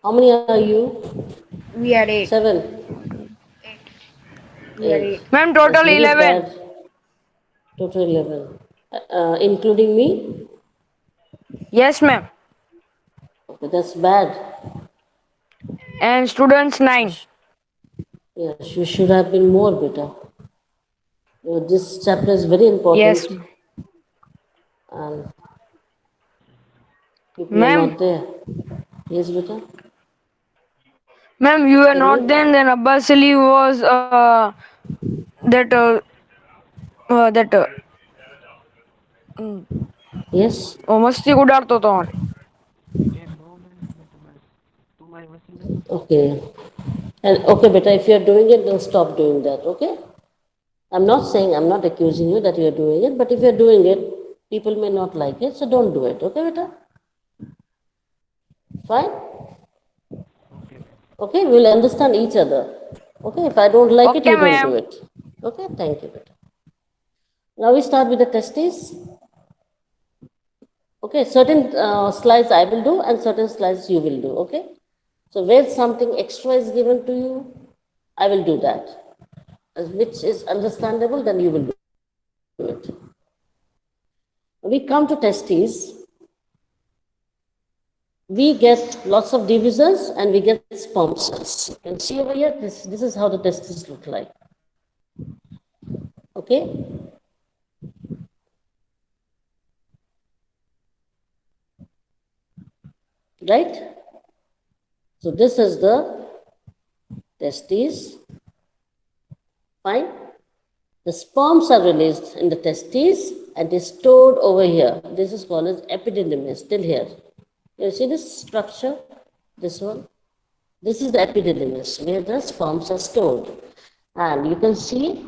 How many are you? We are eight. Seven, We are eight. eight. Ma'am, That's total very 11. bad. Total 11. Including me? Yes, ma'am. Okay, that's bad. And students You 9. sh- yes, you should have been more better. This chapter is very Yes, important ma'am. and people are Ma'am, not there. Yes, beta? ma'am, you were Tell me. not there. Then Abbas Ali was that that Yes? मस्ती उड़ाता था हमारे. Okay. And okay, beta, if you are doing it, then stop doing that, okay? I'm not saying, I'm not accusing you that you are doing it, but if you are doing it, people may not like it, so don't do it, okay, beta? Fine? Okay, we'll understand each other. Okay, if I don't like it, Okay, you don't do ma'am. it. Okay, thank you, beta. Now we start with the testes. Okay, certain slides I will do and certain slides you will do, okay? So where something extra is given to you, I will do that. Which is understandable, then you will do it. We come to testes, we get lots of divisors and we get sperm cells. You can see over here, this is how the testes look like. Okay? Right? So this is the testes. Fine? The sperms are released in the testes and is stored over here. This is called as epididymis, still here. You see this structure? This one? This is the epididymis where the sperms are stored. And you can see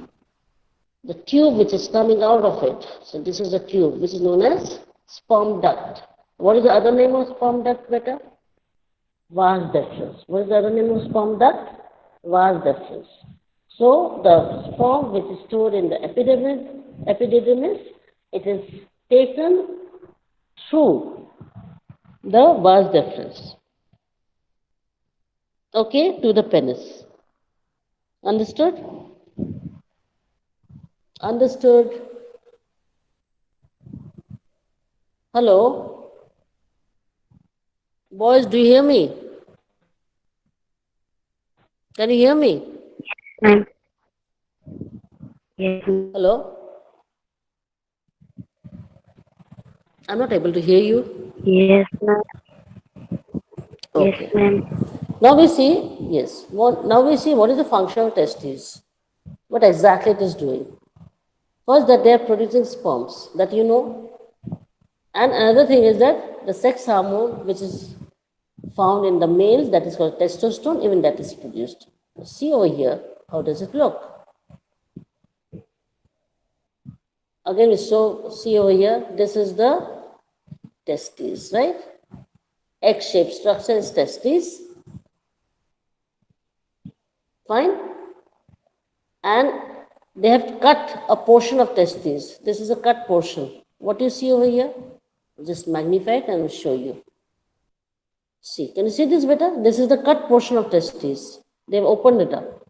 the tube which is coming out of it. So this is the tube which is known as sperm duct. What is the other name of sperm duct, beta? Vas deferens. What is the other name of sperm duct? Vas deferens. So the sperm which is stored in the epididymis, it is taken through the vas deferens, okay, to the penis. Understood? Understood? Hello? Boys, do you hear me? Can you hear me? Ma'am. Yes, Hello? I'm not able to hear you. yes, ma'am. Yes, Okay. ma'am. Now we see, yes, now we see what is the function of testes, what exactly it is doing. First, that they are producing sperms, that you know. And another thing is that the sex hormone, which is found in the males, that is called testosterone, even that is produced. See over here, how does it look? Again, we see over here, this is the testes, right? Egg-shaped structure is testes. Fine? And they have cut a portion of testes. This is a cut portion. What you see over here? Just magnify it and I will show you. See, can you see this better? This is the cut portion of testes. They've opened it up.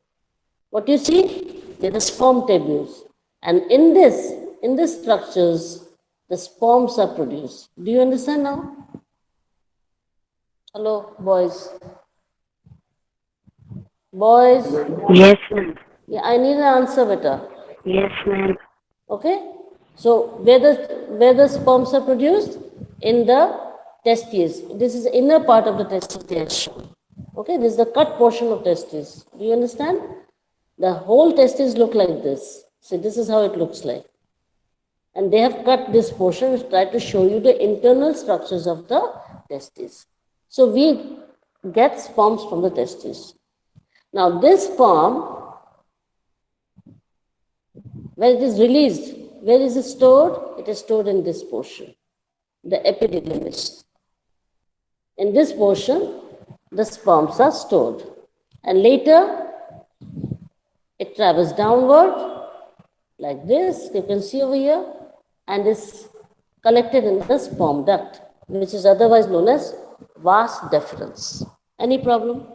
What you see? They're the sperm tubules. And in this structures, the sperms are produced. Do you understand now? Hello, boys. Boys, Yes, ma'am. yeah, I need an answer better. Yes, ma'am. Okay? So where the sperms are produced? In the testes. This is the inner part of the testes they are shown. Okay, this is the cut portion of testes. Do you understand? The whole testes look like this. See, this is how it looks like. And they have cut this portion which try to show you the internal structures of the testes. So we get sperms from the testes. Now this sperm, when it is released, where is it stored? It is stored in this portion, the epididymis. In this portion, the sperms are stored. And later, it travels downward like this, you can see over here, and is collected in the sperm duct, which is otherwise known as vas deferens. Any problem?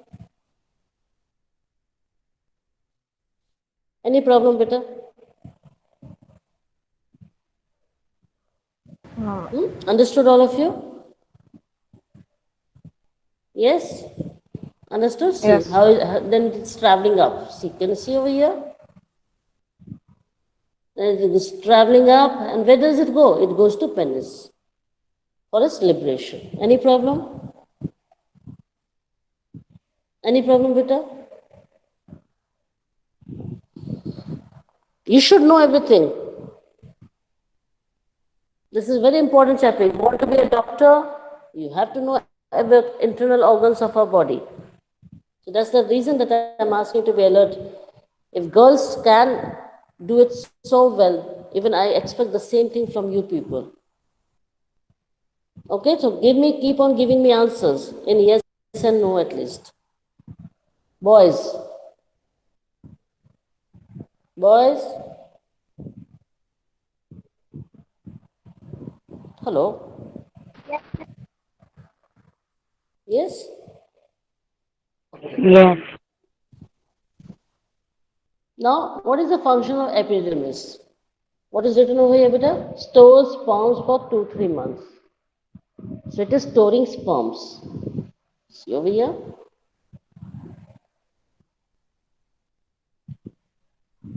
Any problem, beta? Understood, all of you? Yes? Understood? See, Yes. then it's traveling up. See, can you see over here? Then it is traveling up, and where does it go? It goes to penis for its liberation. Any problem? Any problem, beta? You should know everything. This is very important chapter. If you want to be a doctor, you have to know every internal organs of our body. So that's the reason that I'm asking to be alert. If girls can do it so well, even I expect the same thing from you people. Okay, so keep on giving me answers in yes and no at least. Boys, boys, hello, yes? Yes. Now, what is the function of epidermis? What is written over here, beta? Stores sperms for 2-3 months. So it is storing sperms. See over here?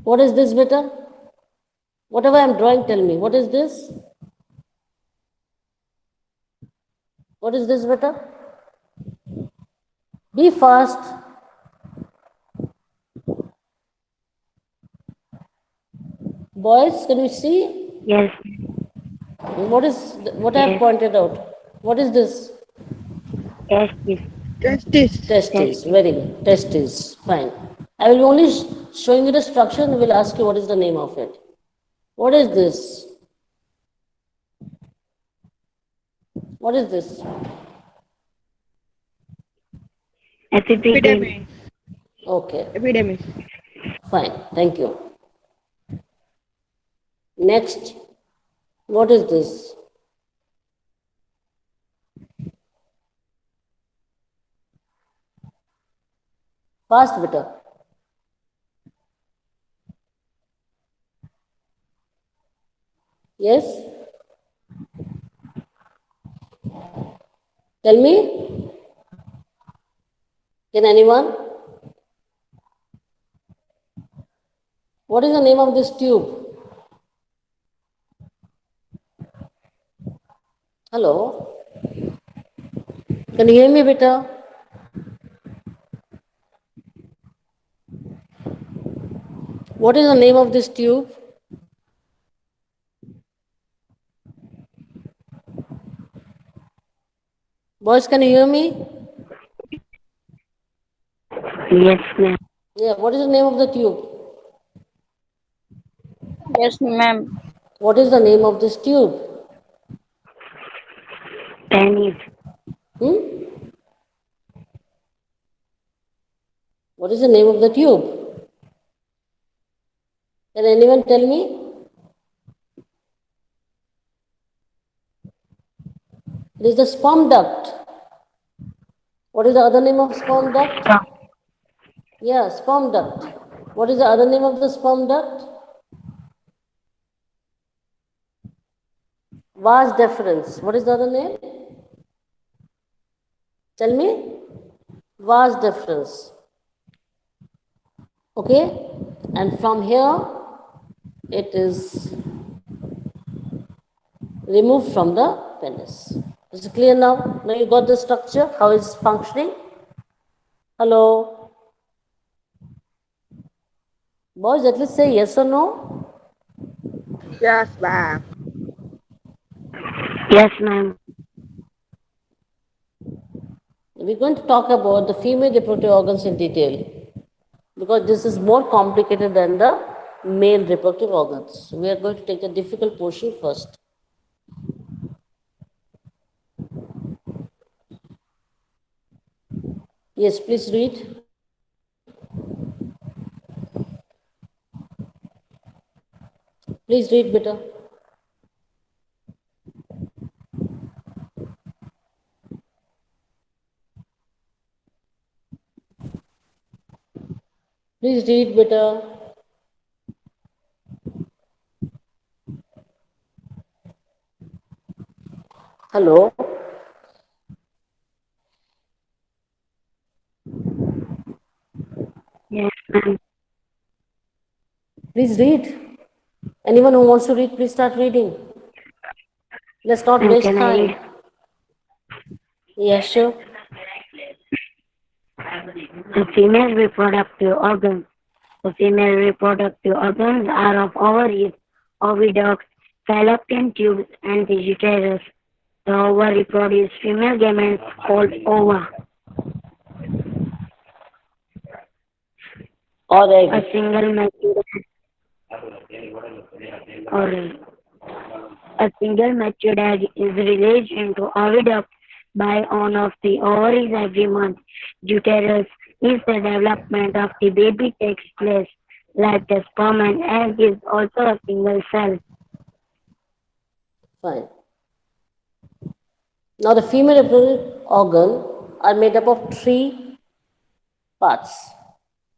What is this, beta? Whatever I'm drawing, tell me. What is this? What is this, beta? Be fast. Boys, can you see? Yes. What I have Yes. pointed out? What is this? Yes. Yes. Justice. Testes. Testing. Very good. Testes. Fine. I will be only showing you the structure and will ask you what is the name of it. What is this? What is this? Epididymis. Okay. Epidemic. Fine. Thank you. Next. What is this? Fast, beta. Yes? Tell me. Can anyone? What is the name of this tube? Hello? Can you hear me, beta? What is the name of this tube? Boys, can you hear me? Yes, ma'am. Yeah, what is the name of the tube? Yes, ma'am. What is the name of this tube? Penis. Hmm? What is the name of the tube? Can anyone tell me? It is the sperm duct. What is the other name of sperm duct? Sperm. Yeah, sperm duct. What is the other name of the sperm duct? Vas deferens. What is the other name? Tell me. Vas deferens. Okay? And from here, it is removed from the penis. Is it clear now? Now you got the structure, how it's functioning? Hello? Boys, at least say yes or no. Yes, ma'am. Yes, ma'am. We're going to talk about the female reproductive organs in detail because this is more complicated than the male reproductive organs. We are going to take the difficult portion first. Yes, please read. Please read, beta. Please read better. Hello. Yes, ma'am. Please read. Anyone who wants to read, please start reading. Let's not Ma'am, waste can I time. read? Yeah, sure. The female reproductive organs. The female reproductive organs are of ovaries, oviducts, fallopian tubes, and the uterus. The ovary produce female gametes called ova. Or A egg. single mature or a single matured egg is released into oviduct by one of the ovaries every month. Uterus is the development of the baby takes place. Like the sperm and egg is also a single cell. Fine. Now the female reproductive organ are made up of three parts.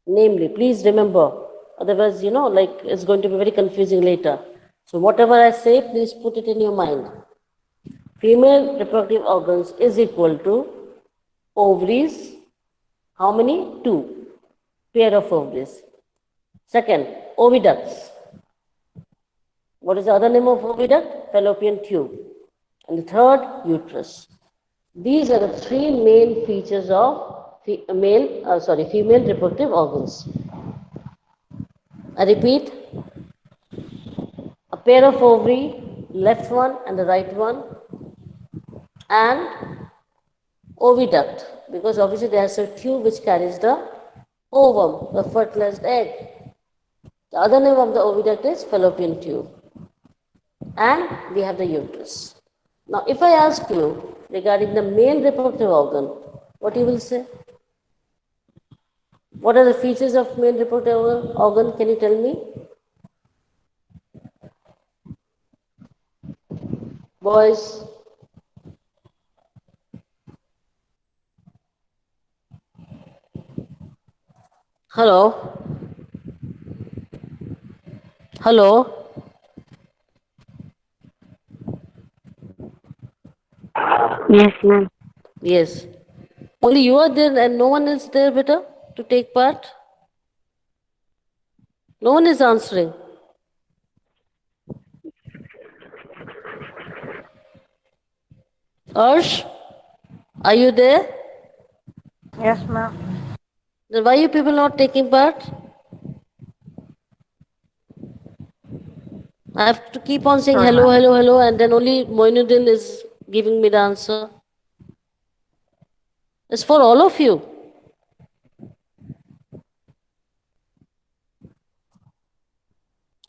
Namely, please remember, otherwise, like it's going to be very confusing later. So whatever I say, please put it in your mind. Female reproductive organs is equal to ovaries. How many? Two. Pair of ovaries. Second, oviducts. What is the other name of oviduct? Fallopian tube. And the third, uterus. These are the three main features of female reproductive organs. I repeat, a pair of ovary, left one and the right one, and oviduct, because obviously there is a tube which carries the ovum, the fertilized egg. The other name of the oviduct is fallopian tube. And we have the uterus. Now, if I ask you regarding the male reproductive organ, what you will say? What are the features of male reproductive organ? Can you tell me? Boys, hello? Hello? Yes, ma'am. Yes. Only you are there and no one is there, beta, to take part? No one is answering. Arsh, are you there? Yes, ma'am. Then why are you people not taking part? I have to keep on saying Sorry, hello, ma'am. hello, hello, and then only Moinuddin is giving me the answer. It's for all of you.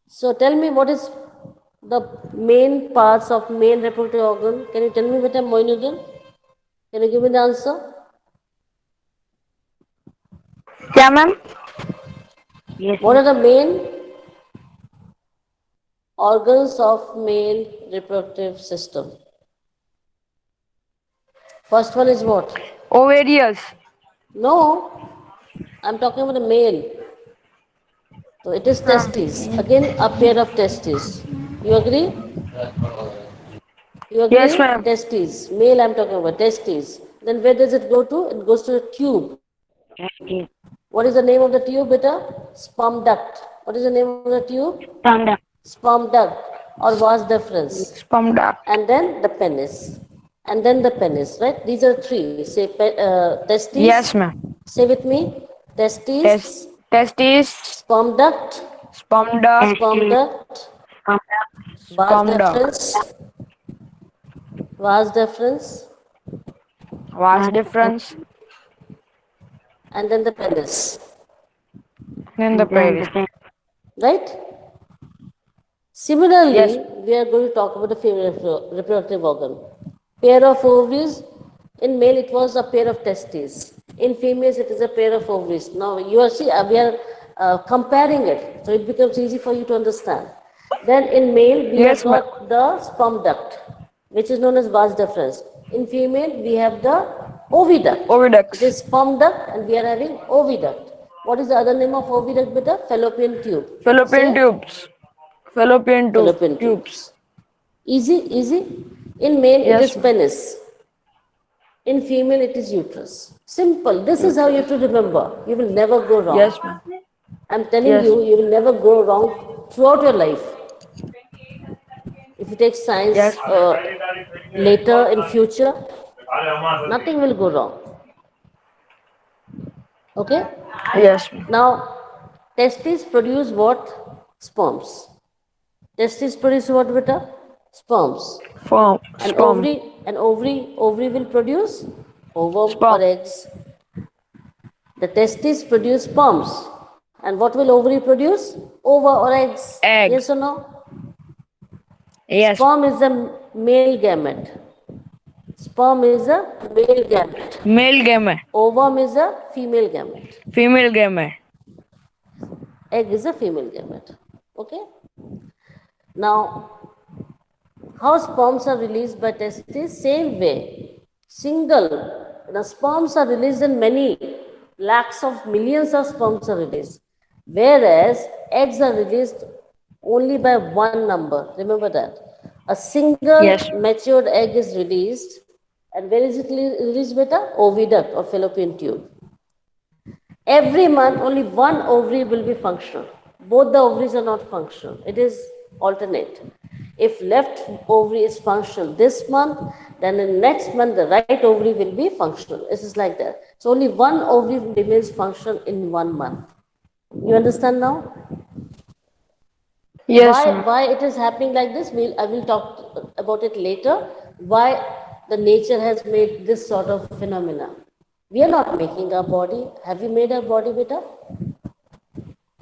So tell me what is the main parts of male reproductive organ? Can you tell me better, Moinuddin? Can you give me the answer? Yeah, ma'am. Yes, What are ma'am. the main organs of male reproductive system? First one is what? Ovaries. No, I'm talking about the male. So it is testes. Again, a pair of testes. You agree? You Yes, agree? ma'am. Testes. Male, I'm talking about testes. Then where does it go to? It goes to the tube. Yes. What is the name of the tube, beta? Sperm duct. What is the name of the tube? Thumbed up. Sperm duct or vas deferens. Sperm duct. And then the penis. And then the penis, right? These are three. Say testes. Yes, ma'am. Say with me. Testes, Testes, sperm duct, sperm duct, sperm Testes. duct, Thumbed up. vas sperm duct. deferens, vas deferens, Vast Vast difference. and then the penis, Then the and then penis. the pen. right? Similarly, Yes. we are going to talk about the female reproductive organ. Pair of ovaries. In male, it was a pair of testes. In females, it is a pair of ovaries. Now, we are comparing it, so it becomes easy for you to understand. Then in male, we have Yes, ma'am. got the sperm duct, which is known as vas deferens. In female, we have the oviduct. It Oviducts. is sperm duct, and we are having oviduct. What is the other name of oviduct, beta? Fallopian tube. Fallopian Say tubes. Fallopian fallopian tubes. tubes. Easy, easy. In male, it is Yes, ma'am. penis. In female, it is uterus. Simple. This is how you have to Uterus. remember. You will never go wrong. Yes, ma'am. I'm telling Yes. you, you will never go wrong throughout your life. If you take science Yes. later in future, nothing will go wrong. Okay? Yes, ma'am. Now, testes produce what? Sperms. Testes produce what, beta? Sperms. Form. And Sperm. ovary will produce ovum or Sperm. eggs. The testes produce sperms. And what will ovary produce? Ova or eggs. Eggs. Yes or no? Yes. Sperm is a male gamete. Sperm is a male gamete. Male gamete. Ovum is a female gamete. Female gamete. Egg is a female gamete. Okay? Now, how sperms are released by testes? Same way. Single. The sperms are released in many. Lakhs of millions of sperms are released. Whereas eggs are released only by one number. Remember that. A single Yes. matured egg is released. And where is it released, beta? Oviduct or fallopian tube. Every month, only one ovary will be functional. Both the ovaries are not functional. It is alternate. If left ovary is functional this month, then in next month the right ovary will be functional. It is like that. So only one ovary remains functional in 1 month. You understand now? Yes, ma'am. Why it is happening like this? I will talk about it later. Why the nature has made this sort of phenomena. We are not making our body. Have we made our body, beta?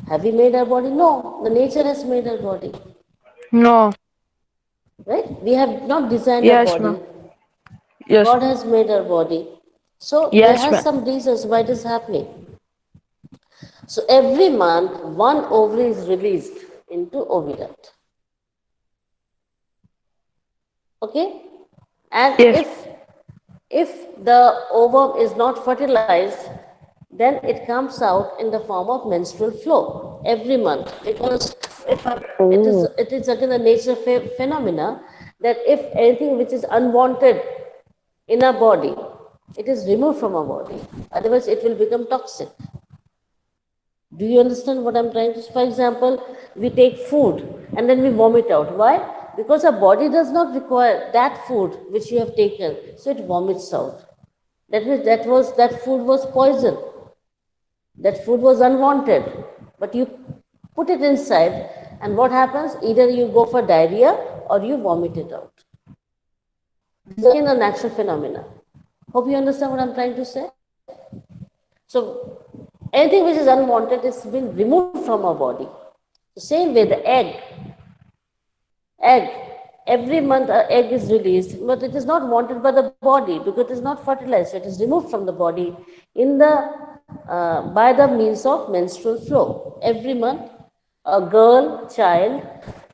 Have we made our body? No. The nature has made our body. No. Right? We have not designed Yes, our body. ma'am. Yes. God has made our body. So there Yes, are ma'am. some reasons why it is happening. So every month, one ovary is released into oviduct. Okay? And Yes. if the ovum is not fertilized, then it comes out in the form of menstrual flow every month, because it is again a nature phenomena that if anything which is unwanted in our body, it is removed from our body, otherwise it will become toxic. Do you understand what I'm trying to say? For example, we take food and then we vomit out. Why? Because our body does not require that food which you have taken, so it vomits out. That means that food was poison. That food was unwanted, but you put it inside, and what happens? Either you go for diarrhea or you vomit it out. This is again a natural phenomena. Hope you understand what I'm trying to say. So anything which is unwanted is been removed from our body. The same way the egg, every month an egg is released, but it is not wanted by the body because it is not fertilized. So it is removed from the body in the by the means of menstrual flow. Every month, a child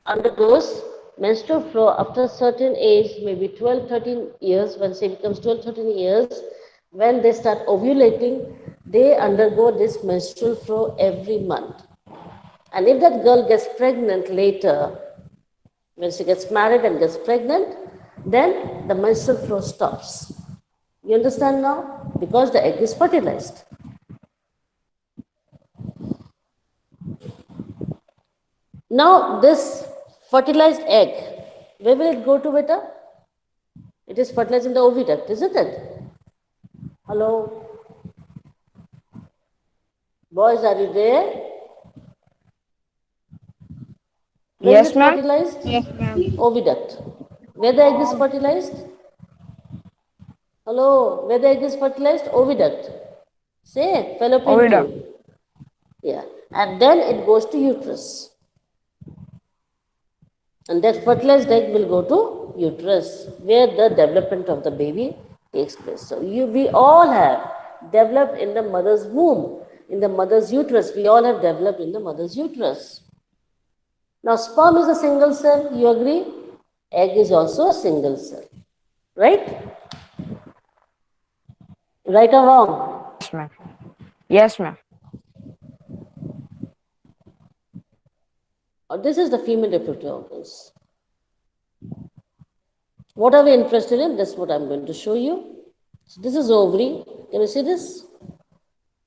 undergoes menstrual flow after a certain age, maybe 12, 13 years. When say becomes 12, 13 years, when they start ovulating, they undergo this menstrual flow every month. And if that girl gets pregnant later, when she gets married and gets pregnant, then the menstrual flow stops. You understand now? Because the egg is fertilized. Now, this fertilized egg, where will it go to, beta? It is fertilized in the oviduct, isn't it? Hello? Boys, are you there? Where Yes, is it ma'am. fertilized? Oviduct. Where the egg is fertilized? Hello? Where the egg is fertilized? Oviduct. Say, fallopian Oviduct. tube. Yeah. And then it goes to uterus. And that fertilized egg will go to uterus, where the development of the baby takes place. So we all have developed in the mother's womb, in the mother's uterus. We all have developed in the mother's uterus. Now, sperm is a single cell, you agree? Egg is also a single cell, right? Right or wrong? Yes, ma'am. Yes, ma'am. This is the female reproductive organs. What are we interested in? That's what I'm going to show you. So this is ovary. Can you see this?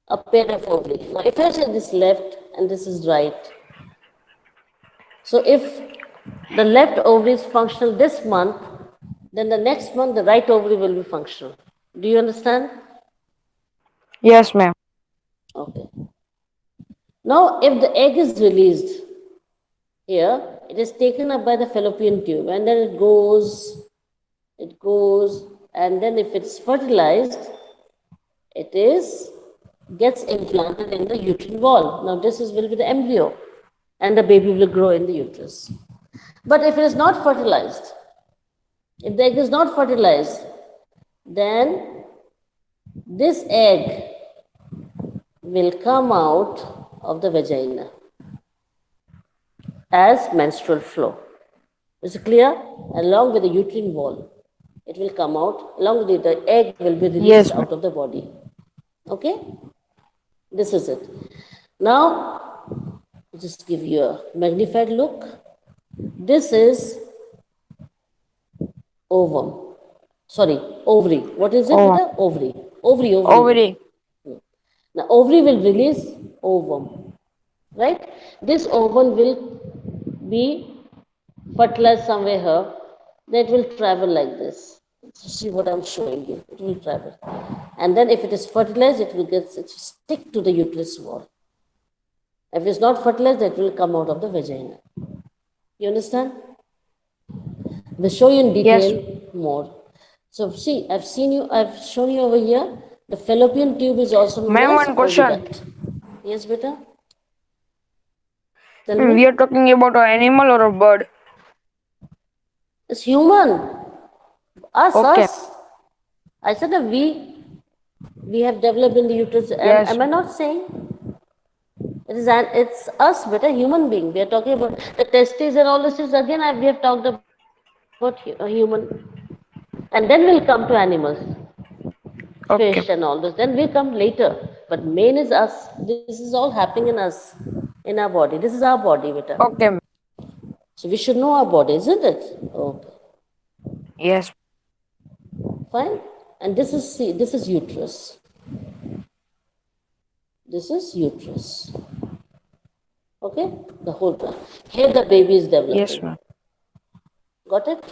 A pair of ovary. Now, if I say this left and this is right, so if the left ovary is functional this month, then the next month the right ovary will be functional. Do you understand? Yes, ma'am. Okay. Now, if the egg is released here, it is taken up by the fallopian tube and then it goes, and then if it's fertilized, it is gets implanted in the uterine wall. Now, this will be the embryo and the baby will grow in the uterus. But if it is not fertilized, if the egg is not fertilized, then this egg will come out of the vagina as menstrual flow. Is it clear? Along with the uterine wall, it will come out. Along with the egg will be released Yes, ma'am. out of the body. Okay? This is it. Now, just give you a magnified look. This is ovum. Sorry, ovary. What is it? Ovum. Beta? Ovary. Ovary. Ovary. Now, ovary will release ovum, right? This ovum will be fertilized somewhere here. Then it will travel like this. So see what I'm showing you. It will travel. And then if it is fertilized, it will stick to the uterus wall. If it's not fertilized, it will come out of the vagina. You understand? We'll show you in detail more. So see, I've shown you over here. The fallopian tube is also known Ma'am, as one question. oviduct. Yes, beta? Tell We me. are talking about an animal or a bird. It's human. Okay. Us. I said that we have developed in the uterus. Yes. Am I not saying? It's us, but a human being. We are talking about the testes and all this is again. We have talked about a human, and then we'll come to animals, Okay. fish, and all this. Then we come later. But main is us. This is all happening in us, in our body. This is our body, beta. Okay. ma'am. So we should know our body, isn't it? Okay, Yes. fine. And this is uterus. This is uterus. Okay, the whole plan. Here the baby is developing. Yes, ma'am. Got it?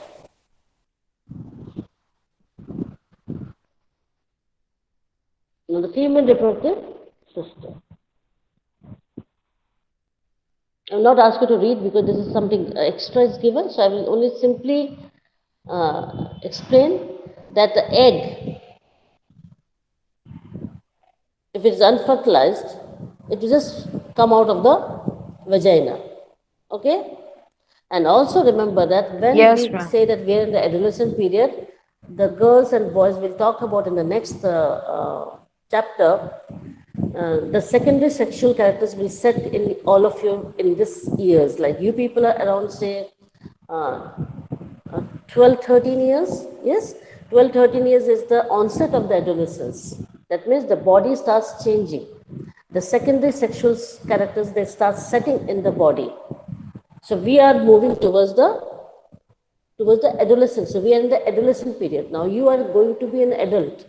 Now the female reproductive system. I will not ask you to read because this is something extra is given. So I will only simply explain that the egg, if it is unfertilized, it will just come out of the vagina. Okay? And also remember that when Yes, we ma'am. say that we are in the adolescent period, the girls and boys will talk about in the next chapter. The secondary sexual characters will set in all of you in this years. Like you people are around, say, 12, 13 years. Yes? 12, 13 years is the onset of the adolescence. That means the body starts changing. The secondary sexual characters, they start setting in the body. So we are moving towards the adolescence. So we are in the adolescent period. Now you are going to be an adult.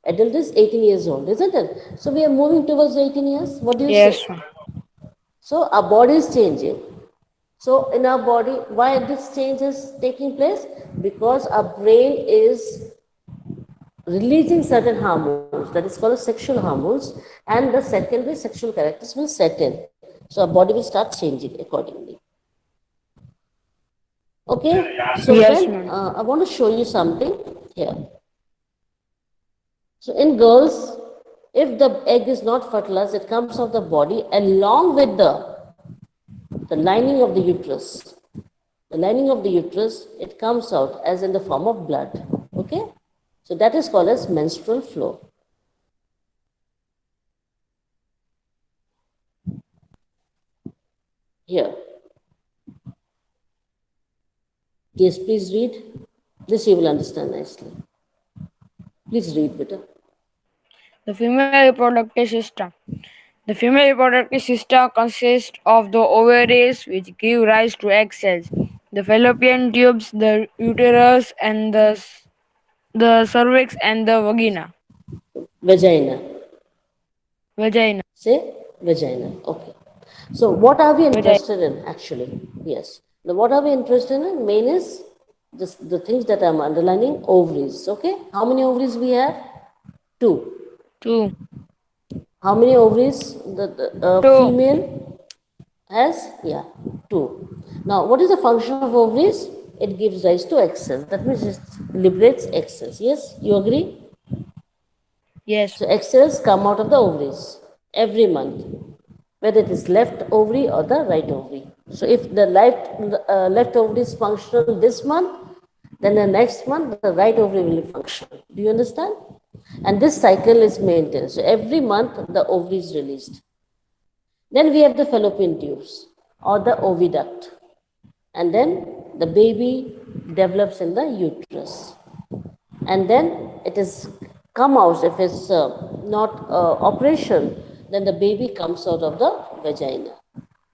Adult is 18 years old, isn't it? So we are moving towards 18 years. What do you Yes, say? ma'am. So our body is changing. So in our body, why this change is taking place? Because our brain is releasing certain hormones, that is called sexual hormones, and the secondary sexual characters will set in. So our body will start changing accordingly. Okay, so Yes, friend, ma'am. I want to show you something here. So in girls, if the egg is not fertilized, it comes out the body along with the lining of the uterus. The lining of the uterus, it comes out as in the form of blood. Okay, so that is called as menstrual flow. Here. Yes, please read. This you will understand nicely. Please read, better. The female reproductive system. The female reproductive system consists of the ovaries, which give rise to egg cells, the fallopian tubes, the uterus, and the cervix and the vagina. Vagina. Vagina. Say vagina. Okay. So what are we Vagina. interested in actually? Yes. Now what are we interested in? Main is just the things that I'm underlining, ovaries. Okay. How many ovaries we have? Two. Two. How many ovaries the Two. female has? Yeah, two. Now, what is the function of ovaries? It gives rise to egg cells. That means it liberates egg cells. Yes, you agree? Yes. So, egg cells come out of the ovaries every month, whether it is left ovary or the right ovary. So, if the left ovary is functional this month, then the next month the right ovary will function. Do you understand? And this cycle is maintained. So, every month the ovary is released. Then we have the fallopian tubes or the oviduct. And then the baby develops in the uterus. And then it is come out, if it's not operation, then the baby comes out of the vagina.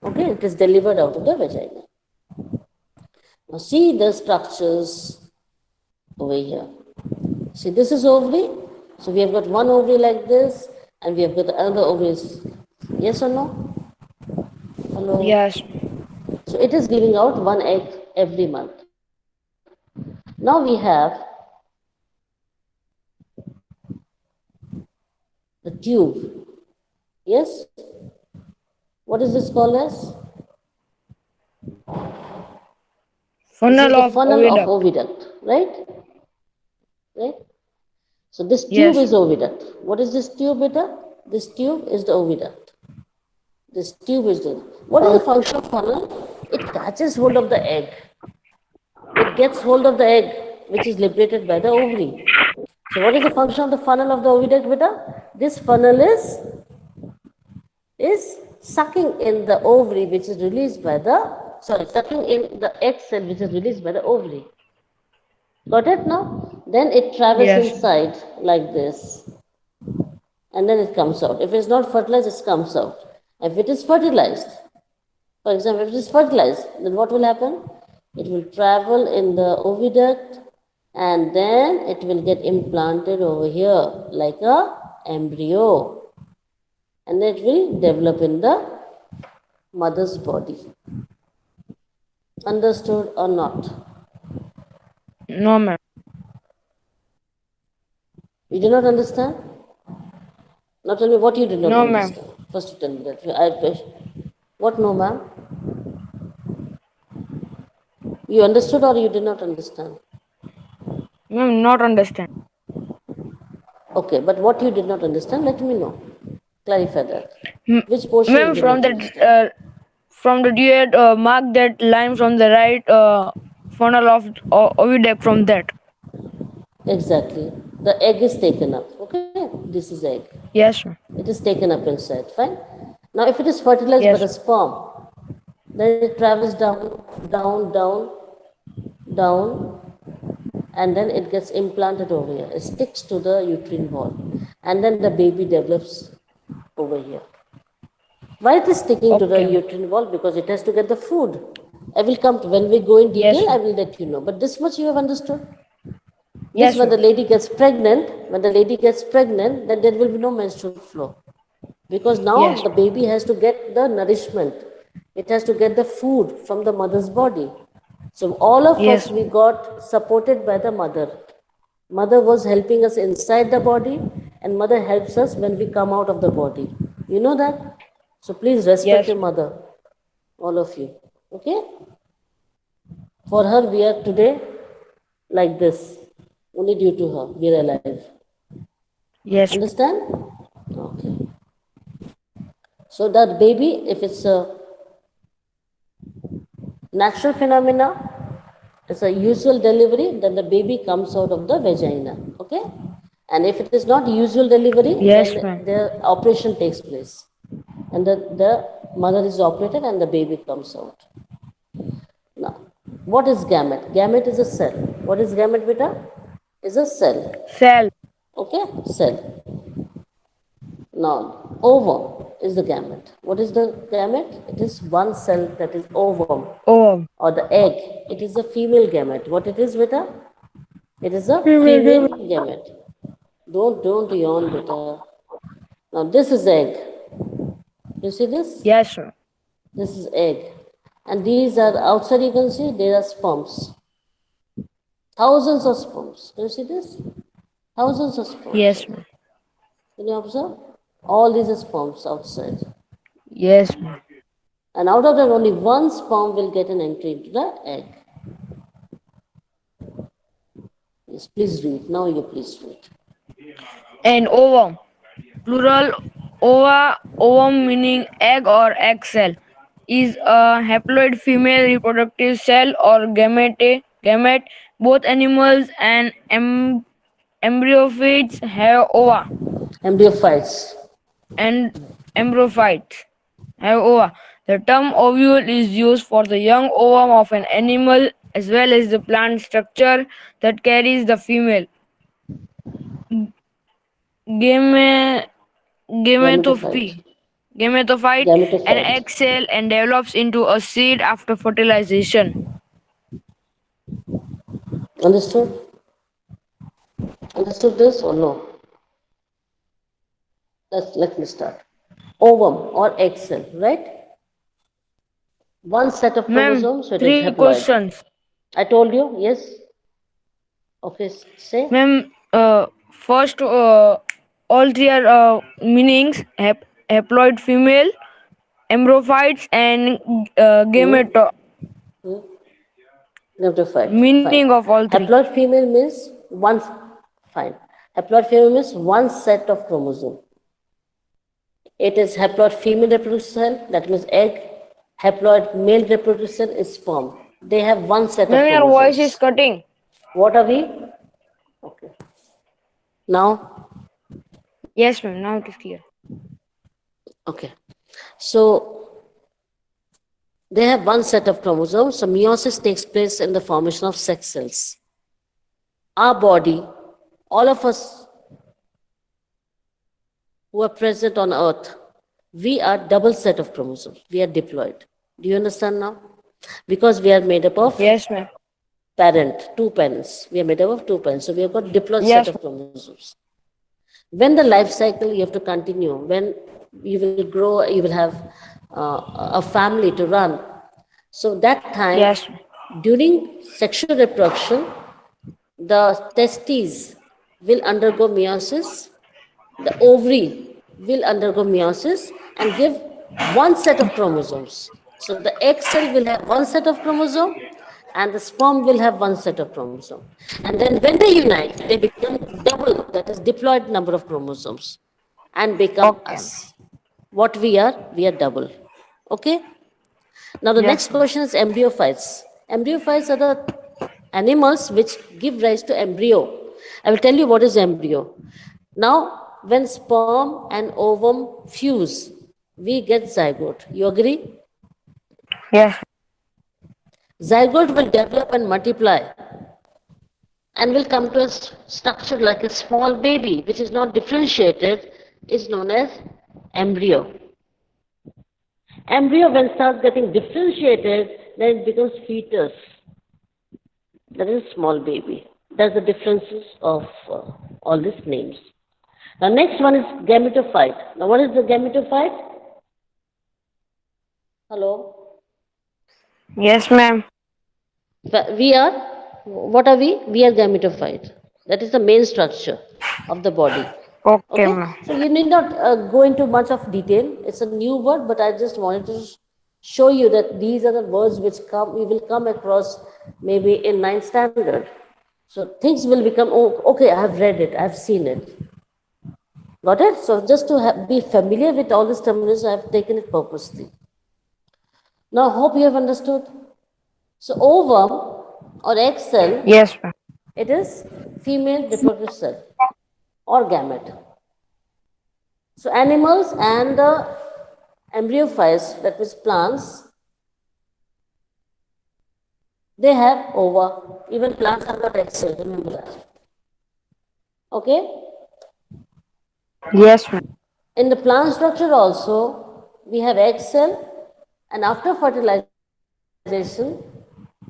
Okay, it is delivered out of the vagina. Now see the structures over here. See, this is ovary. So we have got one ovary like this, and we have got another ovaries. Yes or no? Hello. Yes. So it is giving out one egg every month. Now we have the tube. Yes? What is this called as? This is Funnel the of funnel of oviduct. oviduct, right? Right? So this tube Yes. is oviduct. What is this tube, beta? This tube is the oviduct. This tube is the. What is the function of funnel? It catches hold of the egg. It gets hold of the egg, which is liberated by the ovary. So what is the function of the funnel of the oviduct, beta? This funnel is sucking in the ovary, which is released by the, sorry, sucking in the egg cell, which is released by the ovary. Got it now? Then it travels Yes. inside like this, and then it comes out. If it's not fertilized, it comes out. If it is fertilized, for example, if it is fertilized, then what will happen? It will travel in the oviduct, and then it will get implanted over here like a embryo, and it will develop in the mother's body. Understood or not? No, ma'am. You do not understand? Now tell me what you did not No, ma'am. understand. First you tell me that. What no, ma'am? You understood or you did not understand? Ma'am, not understand. Okay, but what you did not understand, let me know. Clarify that. M- Which portion you Ma'am, did not understand? from the duet, mark that line from the right funnel of oviduct from that. Exactly. The egg is taken up. Okay, this is egg. Yes, ma'am. It is taken up inside. Fine. Now, if it is fertilized by Yes. the sperm, then it travels down, down, down, down, and then it gets implanted over here. It sticks to the uterine wall, and then the baby develops over here. Why it is sticking to the Okay. uterine wall? Because it has to get the food. I will come to, when we go in Yes, detail, I ma'am. will let you know. But this much you have understood. This, Yes, when the ma'am. lady gets pregnant, then there will be no menstrual flow. Because now Yes, the baby has to get the nourishment. It has to get the food from the mother's body. So all of us, yes, we got supported by the mother. Mother was helping us inside the body, and mother helps us when we come out of the body. You know that? So please respect yes, your mother, all of you. Okay? For her, we are today like this. Only due to her, we are alive. yes, Understand? Okay. So that baby, if it's a natural phenomena, it's a usual delivery, then the baby comes out of the vagina. Okay? And if it is not usual delivery, then yes, ma'am. the operation takes place. And the mother is operated and the baby comes out. Now, what is gamete? Gamete is a cell. What is gamete, beta? Is a cell. Cell. Okay? Cell. Now, ovum. is the gamete. What is the gamete? It is one cell, that is ovum Ovum. or the egg. It is a female gamete. What it is, beta? It is a Female female gamete. gamete. Don't yawn, beta. Now this is egg. You see this? Yes, ma'am. This is egg. And these are outside, you can see there are sperms. Thousands of sperms. Can you see this? Thousands of sperms. Yes, ma'am. Can you observe? All these are sperms outside. Yes, ma'am. And out of that, only one sperm will get an entry into the egg. Yes, please read. Now you please read. And ovum. Plural ova, ovum meaning egg or egg cell, is a haploid female reproductive cell or gamete. Both animals and embryophytes have ova, Embryophytes. and embryophytes have ova. The term ovule is used for the young ovum of an animal as well as the plant structure that carries the female game, Gametophyte. gametophyte, gametophyte, an Gametophyte. egg cell and develops into a seed after fertilization. Understood? Understood this or no? Let me start. Ovum or egg cell, right? One set of Ma'am, chromosomes, so it is three haploid. questions. I told you, yes? Okay, say. Ma'am, first, all three are meanings haploid female, embryophytes, and Hmm? gameto. Hmm? Gametophyte. Fine. Meaning of all three. Haploid female means one. Fine. Haploid female means one set of chromosome. It is haploid female reproductive cell, that means egg. Haploid male reproductive cell is sperm. They have one set of Ma'am, your voice is chromosomes. cutting. What are we? Okay. Now, Yes, ma'am. Now it is clear. okay. So they have one set of chromosomes. So meiosis takes place in the formation of sex cells. Our body, all of us who are present on earth, we are double set of chromosomes. We are diploid. Do you understand now? Because we are made up of Yes, ma'am. two parents. We are made up of two parents. So we have got diploid set Yes, of chromosomes. When the life cycle you have to continue, when you will grow, you will have a family to run. So that time, yes, during sexual reproduction, the testes will undergo meiosis, the ovary will undergo meiosis and give one set of chromosomes. So the egg cell will have one set of chromosome and the sperm will have one set of chromosome. And then when they unite, they become double, that is diploid number of chromosomes and become okay. us. What we are double. Okay? Now the Yes, next question is embryophytes. Embryophytes are the animals which give rise to embryo. I will tell you what is embryo. Now, when sperm and ovum fuse, we get zygote. You agree? yes, Zygote will develop and multiply and will come to a structure like a small baby, which is not differentiated, is known as embryo. Embryo, when starts getting differentiated, then it becomes fetus. That is small baby. That's the differences of all these names. Now, next one is gametophyte. Now, what is the gametophyte? Hello? yes, ma'am. We are, what are we? We are gametophyte. That is the main structure of the body. Okay, Okay? ma'am. So, you need not go into much of detail. It's a new word, but I just wanted to show you that these are the words which we will come across maybe in ninth standard. So things will become, oh, okay, I have read it, I have seen it. Got it? So just to be familiar with all this terminology, I have taken it purposely. Now, hope you have understood. So ovum or egg cell, Yes, ma'am. it is female reproductive cell or gamete. So animals and the embryophytes, that means plants, they have ova. Even plants have got egg cell, remember that. Okay? Yes, ma'am. In the plant structure also, we have egg cell, and after fertilization,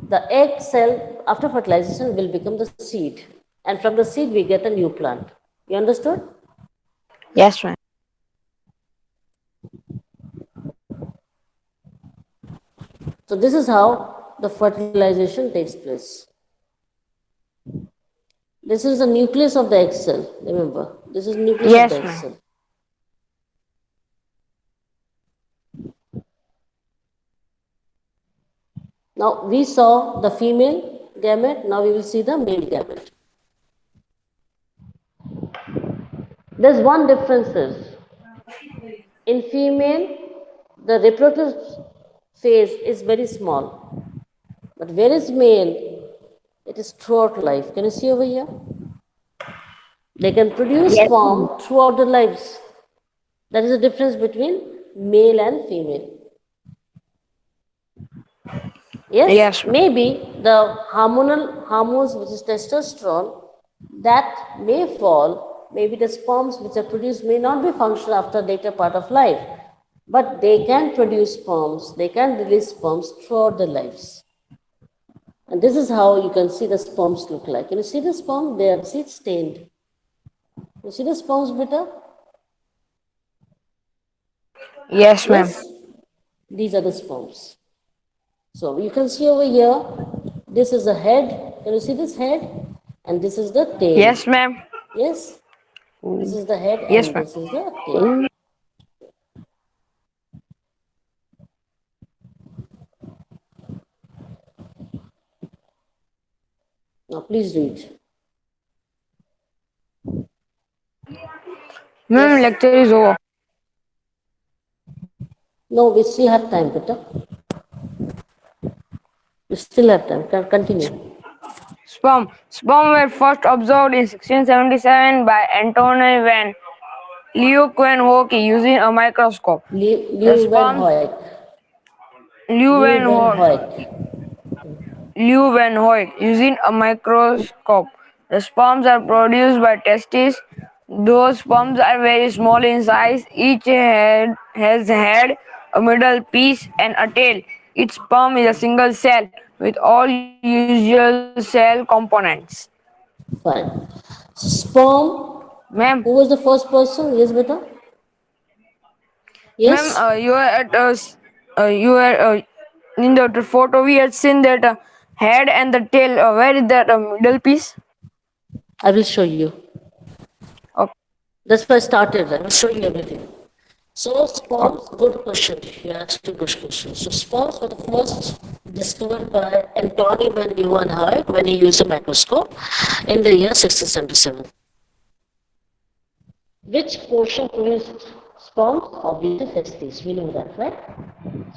the egg cell, after fertilization, will become the seed. And from the seed, we get a new plant. You understood? Yes, ma'am. So this is how the fertilization takes place. This is the nucleus of the egg cell. Remember, this is nucleus of the Yes, egg ma'am. cell. Now we saw the female gamete. Now we will see the male gamete. There's one difference is in female, the reproductive phase is very small, but whereas male, it is throughout life. Can you see over here? They can produce Yes, ma'am. sperm throughout their lives. That is the difference between male and female. Yes, Yes, ma'am. maybe the hormonal hormones, which is testosterone, that may fall. Maybe the sperms which are produced may not be functional after later part of life, but they can produce sperms. They can release sperms throughout their lives. And this is how you can see the sperms look like. Can you see the sperm? They are seed stained. You see the sperms, beta? Yes, ma'am. Yes, these are the sperms. So you can see over here, this is the head. Can you see this head? And this is the tail. Yes, ma'am. Yes, this is the head Yes, and ma'am. this is the tail. Now please read. Ma'am, Yes. lecture is over. No, we still have time, Peter. We still have time. Continue. Sperm. Sperm were first observed in 1677 by Antoine van Leeuwenhoek using a microscope. The sperms Leeuwenhoek Leeuwenhoek. Leeuwenhoek using a microscope. The sperms are produced by testes. Those sperms are very small in size. Each head has head, a middle piece, and a tail. Each sperm is a single cell with all usual cell components. Fine. Sperm. Ma'am, Who was the first person? Yes, beta. ma'am, Yes. you are at you are in the photo. We had seen that head and the tail. Where is that middle piece? I will show you. Okay. That's why I started. I will show you everything. So Okay. sperms, good question. You asked a good question. So sperms were the first discovered by Antony van Leeuwenhoek when he used a microscope in the year 1677. Which portion produced sperms? Obviously testes. We know that, right?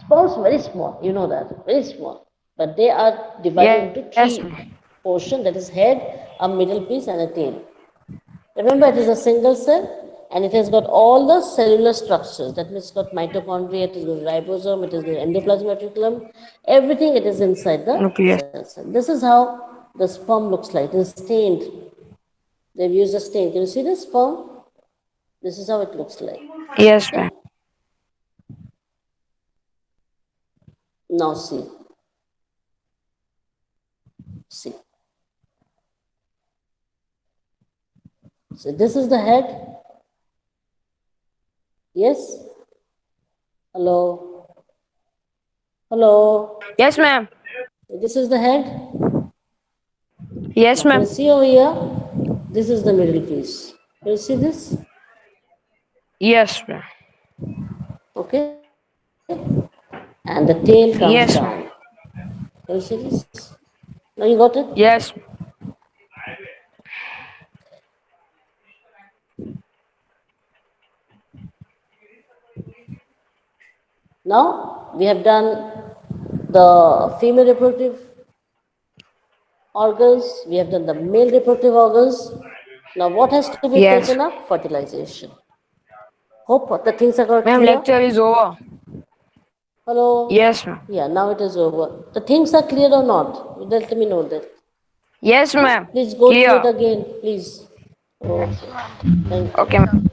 Sperms very small. You know that, very small. But they are divided Yes, into ma'am. three portions. That is head, a middle piece, and a tail. Remember, it is a single cell and it has got all the cellular structures. That means it's got mitochondria, it has got ribosome, it has got endoplasmic reticulum, everything it is inside the Nucleus. cell. This is how the sperm looks like. It is stained. They've used a stain. Can you see the sperm? This is how it looks like. Yes, Okay? ma'am. Now see. See. So this is the head. Yes? Hello? Hello? Yes, ma'am. This is the head. Yes, Now, can ma'am. you see over here? This is the middle piece. Can you see this? Yes, ma'am. Okay? And the tail comes down. Yes, ma'am. Can you see this? Now you got it? Yes. Now we have done the female reproductive organs, we have done the male reproductive organs. Now what has to be taken Yes. up? Fertilization. Hope the things are got Ma'am, clear. lecture is over. Hello? Yes, ma'am. Yeah, now it is over. The things are clear or not? Let me know that. Yes, ma'am. Please go through it Clear. again, please. Okay, thank Okay, you. ma'am.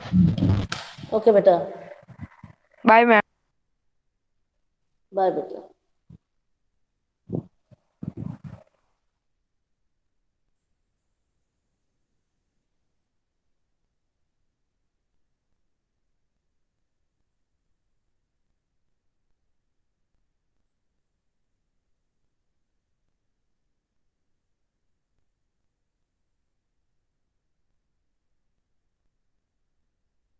Okay, beta. Bye, ma'am. Bye, beta.